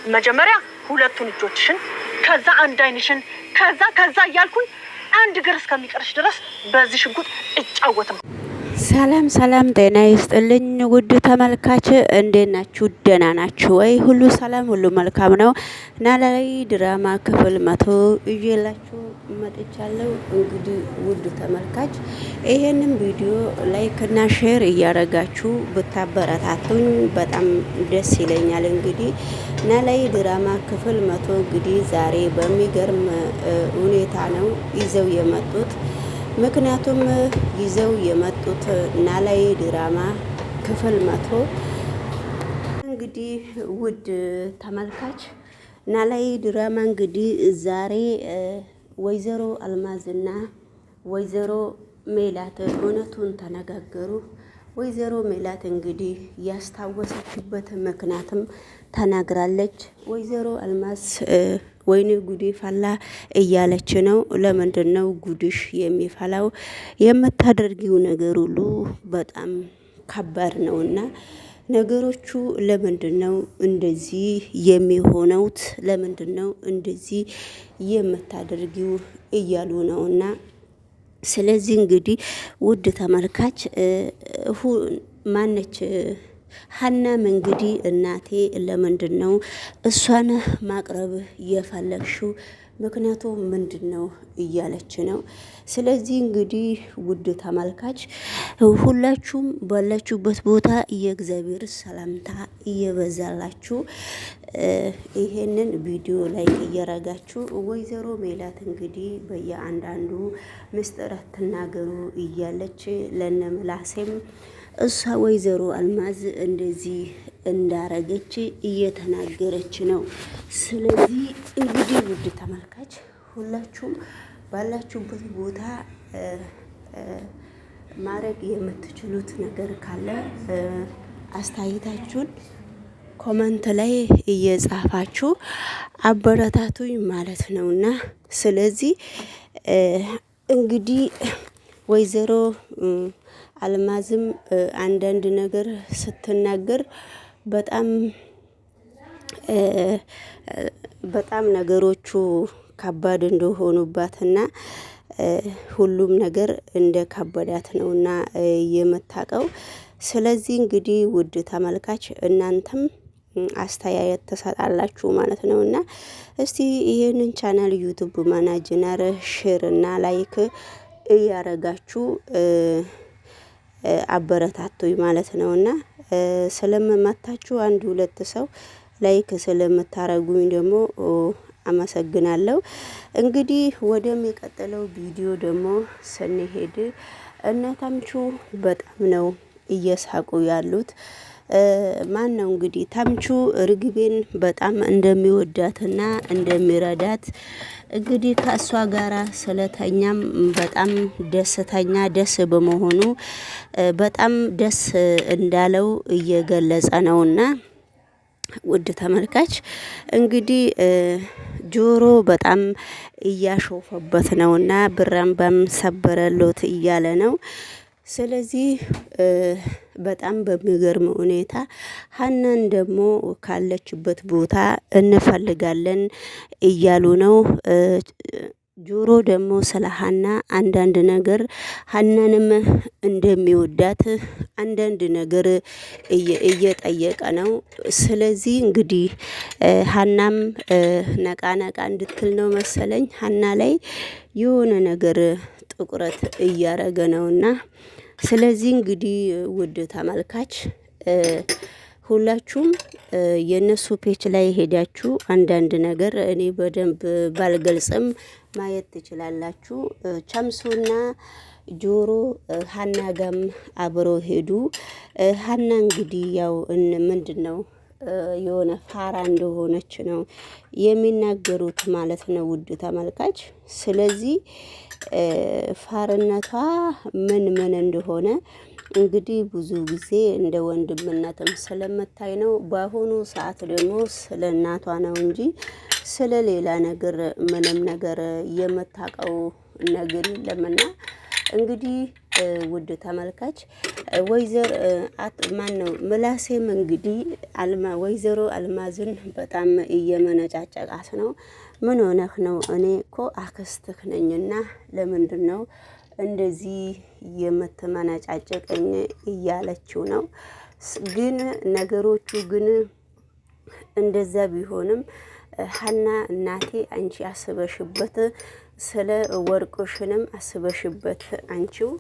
መጀመሪያ ሁለቱን እጆችሽን ከዛ አንድ አይንሽን ከዛ እያልኩኝ አንድ ግር እስከሚቀርሽ ድረስ በዚህ ሽጉጥ እጫወትም። ሰላም ሰላም፣ ጤና ይስጥልኝ ውድ ተመልካች፣ እንዴት ናችሁ? ደህና ናችሁ ወይ? ሁሉ ሰላም፣ ሁሉ መልካም ነው። ኖላዊ ድራማ ክፍል 100 ይዤላችሁ መጥቻለሁ። እንግዲህ ውድ ተመልካች ይሄንን ቪዲዮ ላይክ እና ሼር እያደረጋችሁ ብታበረታቱኝ በጣም ደስ ይለኛል። እንግዲህ ኖላዊ ድራማ ክፍል 100 እንግዲህ ዛሬ በሚገርም ሁኔታ ነው ይዘው የመጡት። ምክንያቱም ይዘው የመጡት ኖላዊ ድራማ ክፍል 100 እንግዲህ ውድ ተመልካች ኖላዊ ድራማ እንግዲህ ዛሬ ወይዘሮ አልማዝና ወይዘሮ ሜላት እውነቱን ተነጋገሩ። ወይዘሮ ሜላት እንግዲህ ያስታወሰችበት ምክንያትም ተናግራለች። ወይዘሮ አልማዝ ወይኔ ጉዴ ፈላ እያለች ነው። ለምንድን ነው ጉድሽ የሚፈላው? የምታደርጊው ነገር ሁሉ በጣም ከባድ ነውና ነገሮቹ ለምንድን ነው እንደዚህ የሚሆነውት? ለምንድን ነው እንደዚህ የምታደርጊው እያሉ ነውና ስለዚህ እንግዲህ ውድ ተመልካች ማነች ሀናም እንግዲህ እናቴ ለምንድን ነው እሷን ማቅረብ የፈለግሽው? ምክንያቱ ምንድን ነው እያለች ነው። ስለዚህ እንግዲህ ውድ ተመልካች ሁላችሁም ባላችሁበት ቦታ የእግዚአብሔር ሰላምታ እየበዛላችሁ ይሄንን ቪዲዮ ላይ እየረጋችሁ ወይዘሮ ሜላት እንግዲህ በየአንዳንዱ ምስጢር አትናገሩ እያለች ለነምላሴም እሷ ወይዘሮ አልማዝ እንደዚህ እንዳረገች እየተናገረች ነው። ስለዚህ እንግዲህ ውድ ተመልካች ሁላችሁም ባላችሁበት ቦታ ማድረግ የምትችሉት ነገር ካለ አስተያየታችሁን ኮመንት ላይ እየጻፋችሁ አበረታቱኝ ማለት ነውና ስለዚህ እንግዲህ ወይዘሮ አልማዝም አንዳንድ ነገር ስትናገር በጣም ነገሮቹ ከባድ እንደሆኑባትና ሁሉም ነገር እንደ ከበዳት ነውና የምታውቀው። ስለዚህ እንግዲህ ውድ ተመልካች እናንተም አስተያየት ተሰጣላችሁ ማለት ነውና እስቲ ይሄንን ቻናል ዩቲዩብ ማናጀር ሼር እና ላይክ እያረጋችሁ አበረታቱኝ ማለት ነውና ስለምመታችሁ አንድ ሁለት ሰው ላይክ ስለምታረጉኝ ደግሞ አመሰግናለሁ። እንግዲህ ወደሚቀጥለው ቪዲዮ ደግሞ ስንሄድ እነ ተምቹ በጣም ነው እየሳቁ ያሉት። ማን ነው እንግዲህ ተምቹ ርግቤን በጣም እንደሚወዳትና እንደሚረዳት እንግዲህ ከእሷ ጋራ ስለተኛም በጣም ደስ በመሆኑ በጣም ደስ እንዳለው እየገለጸ ነውና ውድ ተመልካች እንግዲህ ጆሮ በጣም እያሾፈበት ነውና ብራምባም ሰበረሎት እያለ ነው። ስለዚህ በጣም በሚገርም ሁኔታ ሀናን ደግሞ ካለችበት ቦታ እንፈልጋለን እያሉ ነው። ጆሮ ደግሞ ስለ ሀና አንዳንድ ነገር ሀናንም እንደሚወዳት አንዳንድ ነገር እየጠየቀ ነው። ስለዚህ እንግዲህ ሀናም ነቃ እንድትል ነው መሰለኝ ሀና ላይ የሆነ ነገር ጥቁረት እያረገ ነውና ስለዚህ እንግዲህ ውድ ተመልካች ሁላችሁም የነሱ ፔጅ ላይ ሄዳችሁ አንዳንድ ነገር እኔ በደንብ ባልገልጽም ማየት ትችላላችሁ። ቸምሱና ጆሮ ሀና ጋም አብሮ ሄዱ። ሀና እንግዲህ ያው ምንድነው የሆነ ፋራ እንደሆነች ነው የሚናገሩት ማለት ነው ውድ ተመልካች። ስለዚህ ፋርነቷ ምን እንደሆነ እንግዲህ ብዙ ጊዜ እንደ ወንድምነትም ስለምታይ ነው። በአሁኑ ሰዓት ደግሞ ስለ እናቷ ነው እንጂ ስለ ሌላ ነገር ምንም ነገር የምታውቀው ነገር የለምና እንግዲህ ውድ ተመልካች ማን ነው ምላሴም እንግዲህ ወይዘሮ አልማዝን በጣም እየመነጫጨቃት ነው። ምን ሆነህ ነው? እኔ እኮ አክስትህ ነኝና ለምንድን ነው እንደዚህ የምትመነጫጨቀኝ እያለችው ነው። ግን ነገሮቹ ግን እንደዛ ቢሆንም ሀና እናቴ አንቺ አስበሽበት ስለ ወርቆሽንም አስበሽበት አንቺው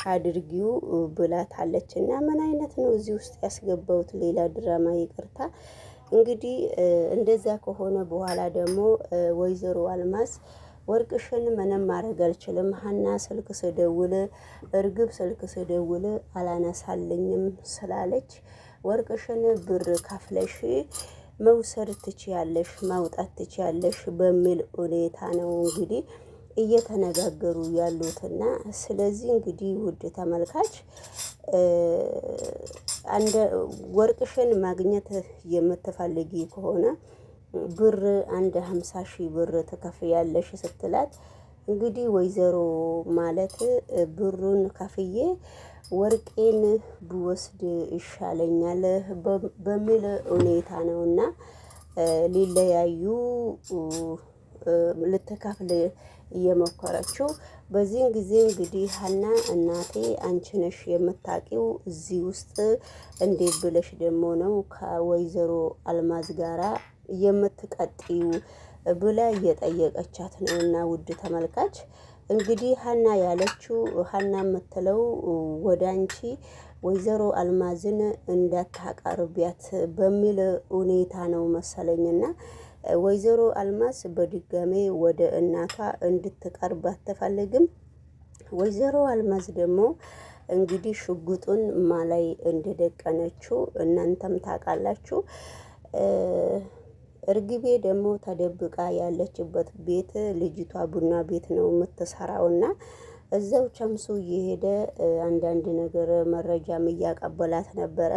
አድርጊው ብላታለች። እና ምን አይነት ነው እዚህ ውስጥ ያስገባውት ሌላ ድራማ? ይቅርታ እንግዲህ እንደዛ ከሆነ በኋላ ደግሞ ወይዘሮ አልማዝ ወርቅሽን ምንም ማድረግ አልችልም፣ ሀና ስልክ ስደውል እርግብ ስልክ ስደውል አላነሳልኝም ስላለች ወርቅሽን ብር ከፍለሽ መውሰድ ትችያለሽ፣ ማውጣት ትችያለሽ በሚል ሁኔታ ነው እንግዲህ እየተነጋገሩ ያሉትና ስለዚህ እንግዲህ ውድ ተመልካች አንድ ወርቅሽን ማግኘት የምትፈልጊ ከሆነ ብር 50,000 ብር ትከፍያለሽ ስትላት እንግዲህ ወይዘሮ ማለት ብሩን ከፍዬ ወርቄን ብወስድ ይሻለኛል በሚል ሁኔታ ነውና ሊለያዩ ልትከፍል እየሞከረችው። በዚህን ጊዜ እንግዲህ ሀና እናቴ አንቺ ነሽ የምታውቂው እዚህ ውስጥ እንዴት ብለሽ ደግሞ ነው ከወይዘሮ አልማዝ ጋራ የምትቀጥዩ ብላ እየጠየቀቻት ነው። እና ውድ ተመልካች እንግዲህ ሀና ያለችው ሀና የምትለው ወደ አንቺ ወይዘሮ አልማዝን እንዳታቀርቢያት በሚል ሁኔታ ነው መሰለኝና ወይዘሮ አልማዝ በድጋሜ ወደ እናቷ እንድትቀርብ አትፈልግም። ወይዘሮ አልማዝ ደግሞ እንግዲህ ሽጉጡን ማላይ እንደደቀነችው እናንተም ታውቃላችሁ። እርግቤ ደግሞ ተደብቃ ያለችበት ቤት ልጅቷ ቡና ቤት ነው የምትሰራውና እዛው ቸምሱ እየሄደ አንዳንድ ነገር መረጃም እያቀበላት ነበረ።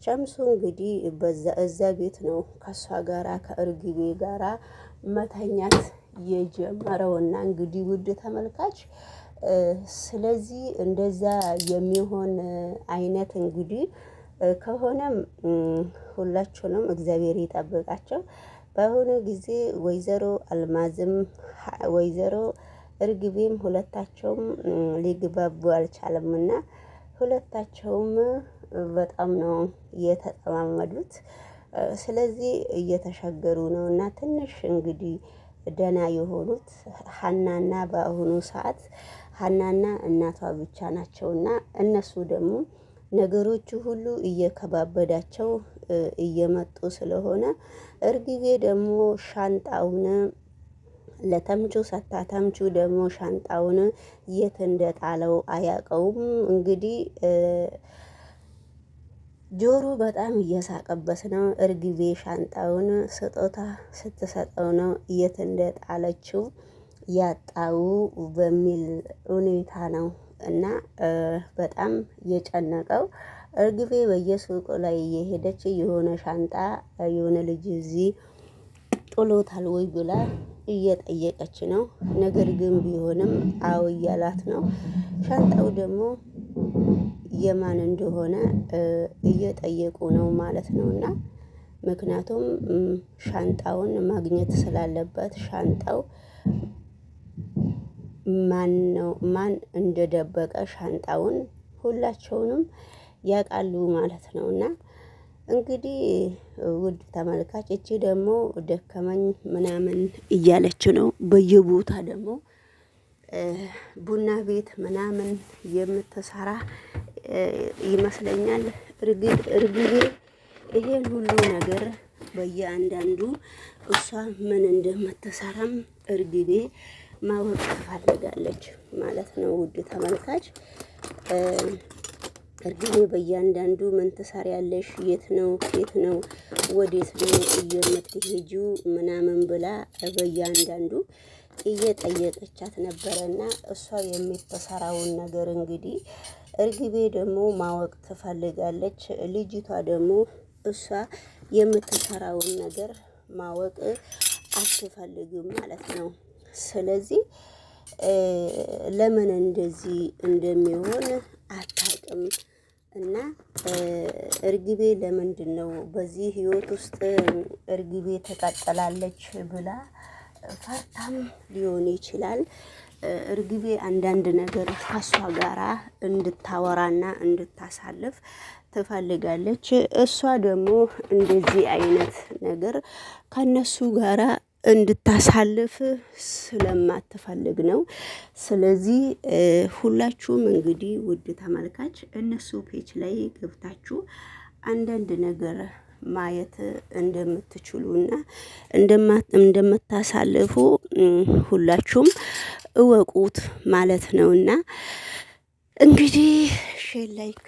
ቸምሱ እንግዲህ እዛ ቤት ነው ከሷ ጋራ ከእርግቤ ጋራ መተኛት የጀመረውና እንግዲህ ውድ ተመልካች ስለዚህ እንደዛ የሚሆን አይነት እንግዲህ ከሆነም ሁላችሁንም እግዚአብሔር ይጠብቃቸው። በአሁኑ ጊዜ ወይዘሮ አልማዝም ወይዘሮ እርግቤም ሁለታቸውም ሊግባቡ አልቻለምና ሁለታቸውም በጣም ነው የተጠማመዱት። ስለዚህ እየተሻገሩ ነው እና ትንሽ እንግዲህ ደህና የሆኑት ሀናና በአሁኑ ሰዓት ሀናና እናቷ ብቻ ናቸውና እነሱ ደግሞ ነገሮቹ ሁሉ እየከባበዳቸው እየመጡ ስለሆነ እርግቤ ደግሞ ሻንጣውን ለተምቹ ሰታ ተምቹ ደግሞ ሻንጣውን የት እንደጣለው አያውቀውም። እንግዲህ ጆሮ በጣም እየሳቀበት ነው። እርግቤ ሻንጣውን ስጦታ ስትሰጠው ነው የት እንደጣለችው ያጣው በሚል ሁኔታ ነው እና በጣም የጨነቀው። እርግቤ በየሱቁ ላይ እየሄደች የሆነ ሻንጣ የሆነ ልጅ እዚህ ጥሎታል ወይ ብላ እየጠየቀች ነው። ነገር ግን ቢሆንም አዎ እያላት ነው። ሻንጣው ደግሞ የማን እንደሆነ እየጠየቁ ነው ማለት ነው። እና ምክንያቱም ሻንጣውን ማግኘት ስላለበት ሻንጣው ማን እንደደበቀ ሻንጣውን ሁላቸውንም ያውቃሉ ማለት ነው። እና እንግዲህ ውድ ተመልካች እቺ ደግሞ ደከመኝ ምናምን እያለች ነው። በየቦታ ደግሞ ቡና ቤት ምናምን የምትሰራ ይመስለኛል። እርግቤ ይሄን ሁሉ ነገር በየአንዳንዱ እሷ ምን እንደምትሰራም እርግቤ ማወቅ ትፈልጋለች ማለት ነው። ውድ ተመልካች እርግቤ በእያንዳንዱ ምን ትሰሪያለሽ? የት ነው ወዴት ነው የምትሄጂው? ምናምን ብላ በእያንዳንዱ እየጠየቀቻት ነበረና እሷ የምትሰራውን ነገር እንግዲህ እርግቤ ደግሞ ማወቅ ትፈልጋለች። ልጅቷ ደግሞ እሷ የምትሰራውን ነገር ማወቅ አትፈልግም ማለት ነው። ስለዚህ ለምን እንደዚህ እንደሚሆን አታውቅም እና እርግቤ ለምንድን ነው በዚህ ህይወት ውስጥ እርግቤ ተቀጥላለች ብላ ፈርታም ሊሆን ይችላል። እርግቤ አንዳንድ ነገር ከሷ ጋራ እንድታወራና እንድታሳልፍ ትፈልጋለች። እሷ ደግሞ እንደዚህ አይነት ነገር ከነሱ ጋራ እንድታሳልፍ ስለማትፈልግ ነው። ስለዚህ ሁላችሁም እንግዲህ ውድ ተመልካች እነሱ ፔጅ ላይ ገብታችሁ አንዳንድ ነገር ማየት እንደምትችሉና እንደምታሳልፉ ሁላችሁም እወቁት ማለት ነውና እንግዲህ ሼር ላይክ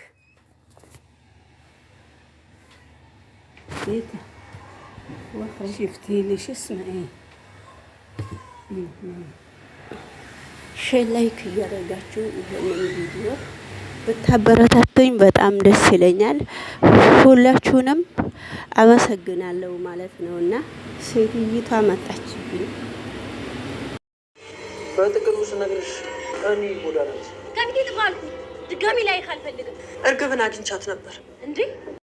شفتي لي شو اسمه ايه ሼር ላይክ እያደረጋችሁ ይሄንን ቪዲዮ ብታበረታቱኝ በጣም ደስ ይለኛል። ሁላችሁንም አመሰግናለሁ ማለት ነውና ሴትይቷ መጣችብኝ። በጥቅሉ ስነግርሽ እኔ ጎዳናት ከፊት ባልኩ ድጋሚ ላይ ካልፈልግም እርግብን አግኝቻት ነበር እንዴ